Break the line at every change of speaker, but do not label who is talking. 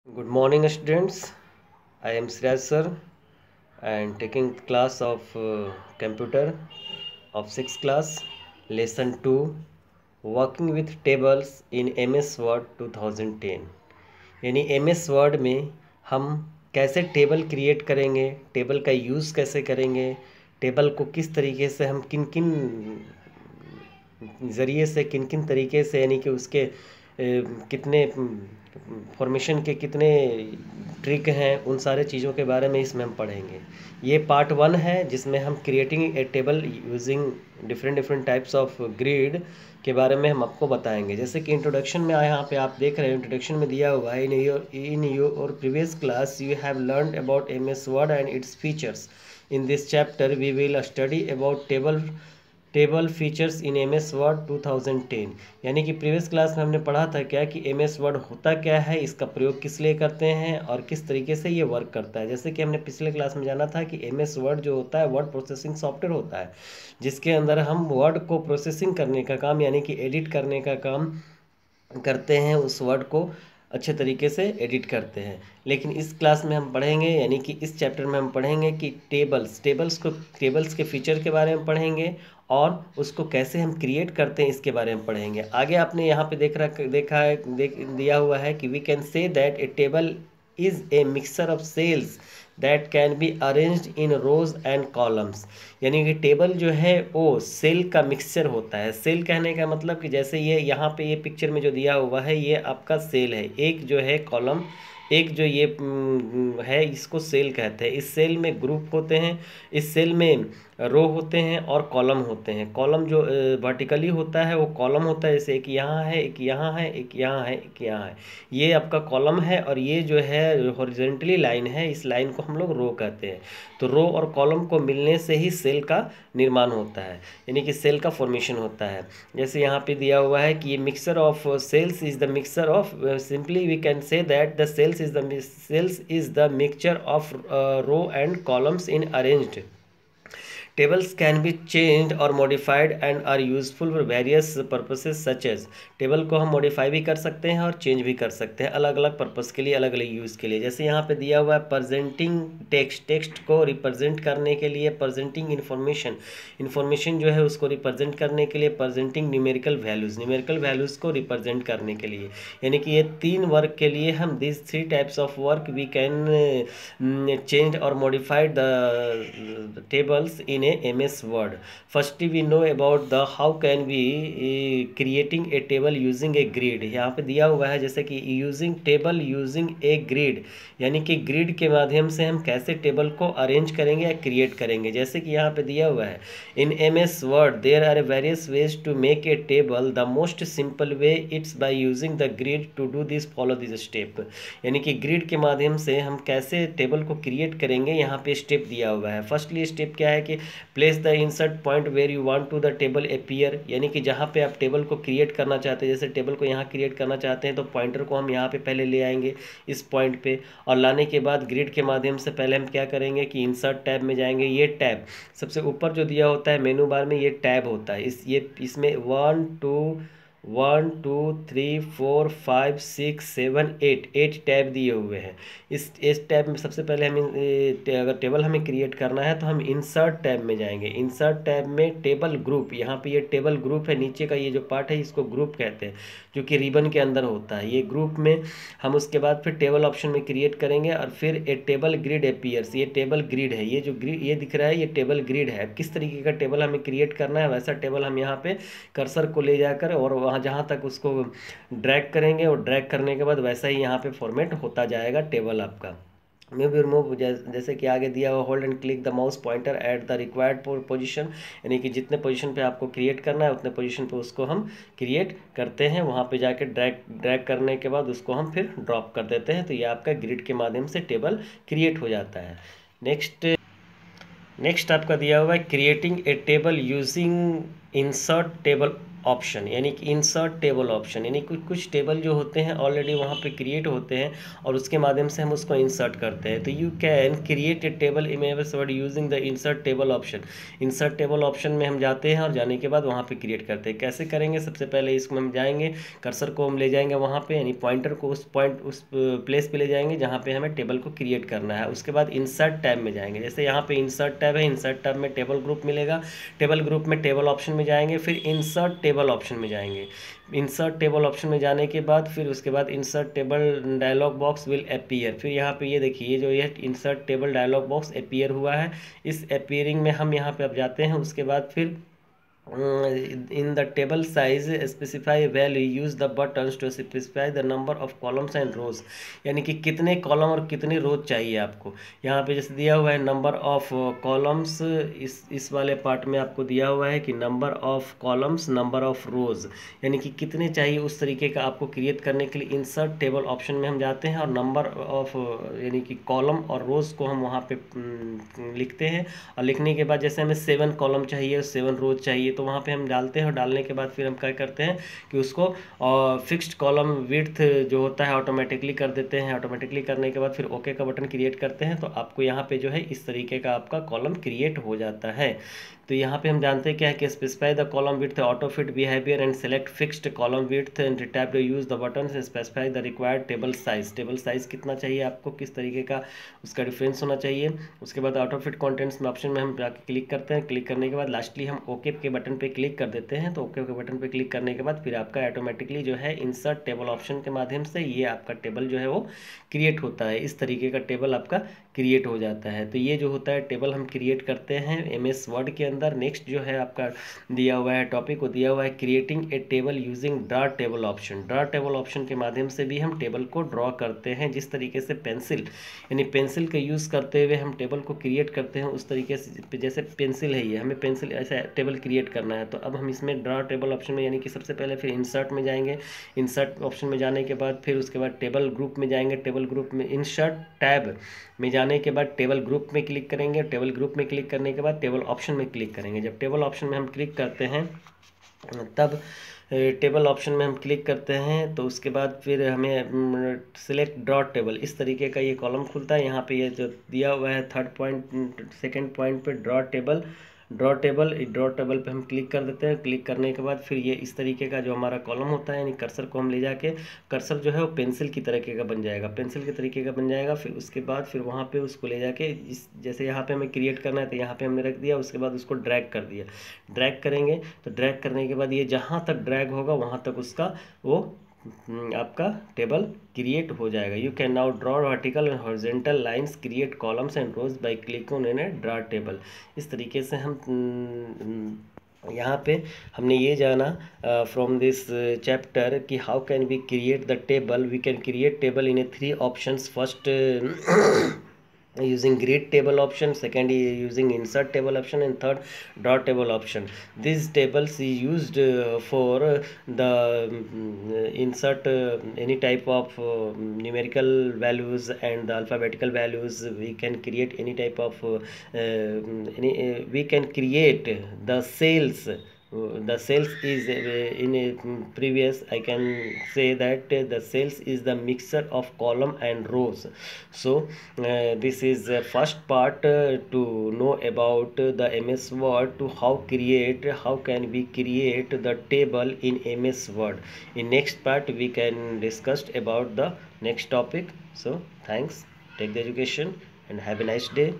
Good morning, students. I am Siraj sir and taking class of computer of 6th class, lesson 2, working with tables in MS Word 2010. यानी MS Word में हम कैसे table create करेंगे, table का use कैसे करेंगे, table को किस तरीके से हम किन किन ज़रिए से किन किन तरीके से यानी कि उसके कितने फॉर्मेशन के कितने ट्रिक हैं, उन सारे चीज़ों के बारे में इसमें हम पढ़ेंगे। ये पार्ट 1 है जिसमें हम creating a table using different types of grid के बारे में हम आपको बताएंगे। जैसे कि इंट्रोडक्शन में आया, यहाँ पे आप देख रहे हैं इंट्रोडक्शन में दिया हुआ है, in your previous class you have learned about MS word and its features. In this chapter we will study about table features in MS word 2010। यानी कि प्रीवियस क्लास में हमने पढ़ा था क्या कि MS वर्ड होता क्या है, इसका प्रयोग किस लिए करते हैं और किस तरीके से ये वर्क करता है। जैसे कि हमने पिछले क्लास में जाना था कि MS वर्ड जो होता है वर्ड प्रोसेसिंग सॉफ्टवेयर होता है, जिसके अंदर हम वर्ड को प्रोसेसिंग करने का काम यानी कि एडिट करने का काम करते हैं, उस वर्ड को अच्छे तरीके से एडिट करते हैं। लेकिन इस क्लास में हम पढ़ेंगे, यानी कि इस चैप्टर में हम पढ़ेंगे कि टेबल्स के फीचर के बारे में पढ़ेंगे और उसको कैसे हम क्रिएट करते हैं इसके बारे में पढ़ेंगे। आगे आपने यहाँ पे दिया हुआ है कि we can say that a table is a mixture of cells that can be arranged in rows and columns. यानी कि टेबल जो है वो सेल का मिक्सचर होता है। सेल कहने का मतलब कि जैसे ये यहाँ पे ये पिक्चर में जो दिया हुआ है ये आपका सेल है, एक जो है कॉलम, एक जो ये है इसको सेल कहते हैं। इस सेल में ग्रुप होते हैं, इस सेल में रो होते हैं और कॉलम होते हैं। कॉलम जो वर्टिकली होता है वो कॉलम होता है, जैसे एक यहाँ है, एक यहाँ है, एक यहाँ है, एक यहाँ है, ये आपका कॉलम है। और ये जो है हॉरिजॉन्टली लाइन है, इस लाइन को हम लोग रो कहते हैं। तो रो और कॉलम को मिलने से ही सेल का निर्माण होता है, यानी कि सेल का फॉर्मेशन होता है। जैसे यहाँ पे दिया हुआ है कि ये mixture of cells is the mixture of, simply we can say that the cells is the mixture of row and columns in arranged. Tables can be changed or modified and are useful for various purposes such as, table को हम modify भी कर सकते हैं और change भी कर सकते हैं अलग अलग पर्पस के लिए, अलग अलग यूज़ के लिए। जैसे यहाँ पे दिया हुआ है प्रेजेंटिंग टेक्स्ट को रिप्रेजेंट करने के लिए, प्रेजेंटिंग इन्फॉर्मेशन जो है उसको रिप्रेजेंट करने के लिए, प्रेजेंटिंग न्यूमेरिकल वैल्यूज़ को रिप्रेजेंट करने के लिए। यानी कि ये 3 वर्क के लिए हम this 3 types of work we can change और modify the tables in a MS Word. Firstly, we know about the how can we creating a table using a grid. यहाँ पे दिया हुआ है जैसे कि using table using a grid, यानी कि ग्रिड के माध्यम से हम कैसे टेबल को अरेंज करेंगे या क्रिएट करेंगे। जैसे कि यहाँ पे दिया हुआ है इन MS Word there are various ways to make a table. The most simple way it's by using the grid. To do this follow this step. यानी कि ग्रिड के माध्यम से हम कैसे टेबल को क्रिएट करेंगे, यहाँ पे स्टेप दिया हुआ है। फर्स्टली स्टेप क्या है कि place the insert point where you want to the table appear, यानी कि जहाँ पे आप टेबल को क्रिएट करना चाहते हैं, जैसे टेबल को यहाँ क्रिएट करना चाहते हैं तो पॉइंटर को हम यहाँ पे पहले ले आएंगे इस पॉइंट पे, और लाने के बाद ग्रिड के माध्यम से पहले हम क्या करेंगे कि इंसर्ट टैब में जाएंगे। ये टैब सबसे ऊपर जो दिया होता है मेनू बार में, ये टैब होता है। इसमें 1 2 3 4 5 6 7 8 टैब दिए हुए हैं। इस टैब में सबसे पहले अगर टेबल हमें क्रिएट करना है तो हम इंसर्ट टैब में जाएंगे। इंसर्ट टैब में टेबल ग्रुप, यहाँ पे ये टेबल ग्रुप है, नीचे का ये जो पार्ट है इसको ग्रुप कहते हैं, जो कि रिबन के अंदर होता है। ये ग्रुप में हम उसके बाद फिर टेबल ऑप्शन में क्रिएट करेंगे और फिर ए टेबल ग्रिड अपीयर्स। ये टेबल ग्रिड है, ये जो ग्रिड ये दिख रहा है ये टेबल ग्रिड है। किस तरीके का टेबल हमें क्रिएट करना है वैसा टेबल हम यहाँ पे कर्सर को ले जाकर और वहाँ जहाँ तक उसको ड्रैग करेंगे और ड्रैग करने के बाद वैसा ही यहाँ पे फॉर्मेट होता जाएगा टेबल आपका। मूव जैसे कि आगे दिया हुआ, hold and click the mouse pointer at the required position, यानी कि जितने पोजीशन पे आपको क्रिएट करना है उतने पोजीशन पे उसको हम क्रिएट करते हैं। वहाँ पे जाके ड्रैग करने के बाद उसको हम फिर ड्रॉप कर देते हैं, तो ये आपका ग्रिड के माध्यम से टेबल क्रिएट हो जाता है। नेक्स्ट आपका दिया हुआ है creating a table using insert table option, यानी कि इंसर्ट टेबल ऑप्शन, यानी कुछ टेबल जो होते हैं ऑलरेडी वहाँ पे क्रिएट होते हैं और उसके माध्यम से हम उसको इंसर्ट करते हैं। तो you can create a table in MS word using the insert table option. Insert table option में हम जाते हैं और जाने के बाद वहाँ पे क्रिएट करते हैं। कैसे करेंगे, सबसे पहले इसको हम जाएंगे, कर्सर को हम ले जाएंगे वहाँ पे, यानी पॉइंटर को उस प्लेस पे ले जाएंगे जहाँ पे हमें टेबल को क्रिएट करना है। उसके बाद इंसर्ट टैब में जाएंगे, जैसे यहाँ पे इंसर्ट टैब है, इंसर्ट टैब में टेबल ग्रुप मिलेगा, टेबल ग्रुप में टेबल ऑप्शन में जाएंगे, फिर इंसर्ट टेबल ऑप्शन में जाएंगे। इंसर्ट टेबल ऑप्शन में जाने के बाद फिर उसके बाद insert table dialog box will appear. फिर यहाँ पे ये देखिए, जो ये insert table dialog box appear हुआ है, इस अपीयरिंग में हम यहाँ पे अब जाते हैं। उसके बाद फिर in the table size specify value, use the buttons to specify the number of columns and rows, यानी कि कितने कॉलम और कितने रोज चाहिए आपको। यहाँ पे जैसे दिया हुआ है नंबर ऑफ कॉलम्स, इस वाले पार्ट में आपको दिया हुआ है कि number of columns, number of रोज, यानी कि कितने चाहिए उस तरीके का आपको क्रिएट करने के लिए इंसर्ट टेबल ऑप्शन में हम जाते हैं और नंबर ऑफ यानी कि कॉलम और रोज को हम वहाँ पे लिखते हैं। और लिखने के बाद जैसे हमें 7 कॉलम चाहिए, 7 रोज चाहिए, तो वहाँ पे हम डालते हैं और डालने के बाद फिर हम क्या करते हैं कि उसको फिक्स्ड कॉलम विड्थ जो होता है ऑटोमेटिकली कर देते हैं। ऑटोमेटिकली करने के बाद फिर ओके का बटन क्रिएट करते हैं, तो आपको यहाँ पे जो है इस तरीके का आपका कॉलम क्रिएट हो जाता है। तो यहाँ पे हम जानते हैं क्या है कि specify the column width, auto fit behaviour and select fixed column width and tap to use the button से specify the required table size. Table size कितना चाहिए आपको, किस तरीके का उसका डिफरेंस होना चाहिए। उसके बाद ऑटो फिट कॉन्टेंट्स में ऑप्शन में हम जाके क्लिक करते हैं। क्लिक करने के बाद लास्टली हम ओके के बटन पे क्लिक कर देते हैं। तो ओके के बटन पे क्लिक करने के बाद फिर आपका ऑटोमेटिकली जो है इंसर्ट टेबल ऑप्शन के माध्यम से ये आपका टेबल जो है वो क्रिएट होता है। इस तरीके का टेबल आपका क्रिएट हो जाता है। तो ये जो होता है टेबल हम क्रिएट करते हैं एमएस वर्ड के अंदर। नेक्स्ट जो है आपका दिया हुआ है टॉपिक, वो दिया हुआ है creating a table using draw table option. Draw table option के माध्यम से भी हम टेबल को ड्रॉ करते हैं। जिस तरीके से पेंसिल, यानी पेंसिल का यूज़ करते हुए हम टेबल को क्रिएट करते हैं, उस तरीके से जैसे पेंसिल है ये, हमें पेंसिल ऐसा टेबल क्रिएट करना है। तो अब हम इसमें ड्रा टेबल ऑप्शन में, यानी कि सबसे पहले फिर इंसर्ट में जाएंगे। इंसर्ट ऑप्शन में जाने के बाद फिर उसके बाद टेबल ग्रुप में जाएंगे। टेबल ग्रुप में इंसर्ट टैब में जाने के बाद टेबल ग्रुप में क्लिक करेंगे। टेबल ग्रुप में क्लिक करने के बाद टेबल ऑप्शन में क्लिक करेंगे। जब टेबल ऑप्शन में हम क्लिक करते हैं तब टेबल ऑप्शन में हम क्लिक करते हैं, तो उसके बाद फिर हमें सिलेक्ट डॉट टेबल, इस तरीके का ये कॉलम खुलता है। यहाँ पे ये जो दिया हुआ है थर्ड पॉइंट, सेकंड पॉइंट पे ड्रॉ टेबल पे हम क्लिक कर देते हैं। क्लिक करने के बाद फिर ये इस तरीके का जो हमारा कॉलम होता है, यानी कर्सर को हम ले जाके, कर्सर जो है वो पेंसिल की तरीके का बन जाएगा, पेंसिल के तरीके का बन जाएगा। फिर उसके बाद फिर वहाँ पे उसको ले जाके इस, जैसे यहाँ पे हमें क्रिएट करना है तो यहाँ पे हमने रख दिया। उसके बाद उसको ड्रैग कर दिया। ड्रैग करेंगे तो ड्रैग करने के बाद ये जहाँ तक ड्रैग होगा वहाँ तक उसका वो आपका टेबल क्रिएट हो जाएगा। You can now draw vertical and horizontal lines, create columns and rows by click on in a draw table. इस तरीके से हम यहाँ पे हमने ये जाना फ्रॉम दिस चैप्टर कि how can we create the table. We can create table in a 3 options. First using grid table option, second using insert table option, and third draw table option. These tables is used for the insert any type of numerical values and the alphabetical values. We can create any type of we can create the cells. The cells is in a previous I can say that the cells is the mixture of column and rows. So this is first part to know about the MS Word, to how can we create the table in MS Word. In next part we can discuss about the next topic. So thanks, take the education and have a nice day.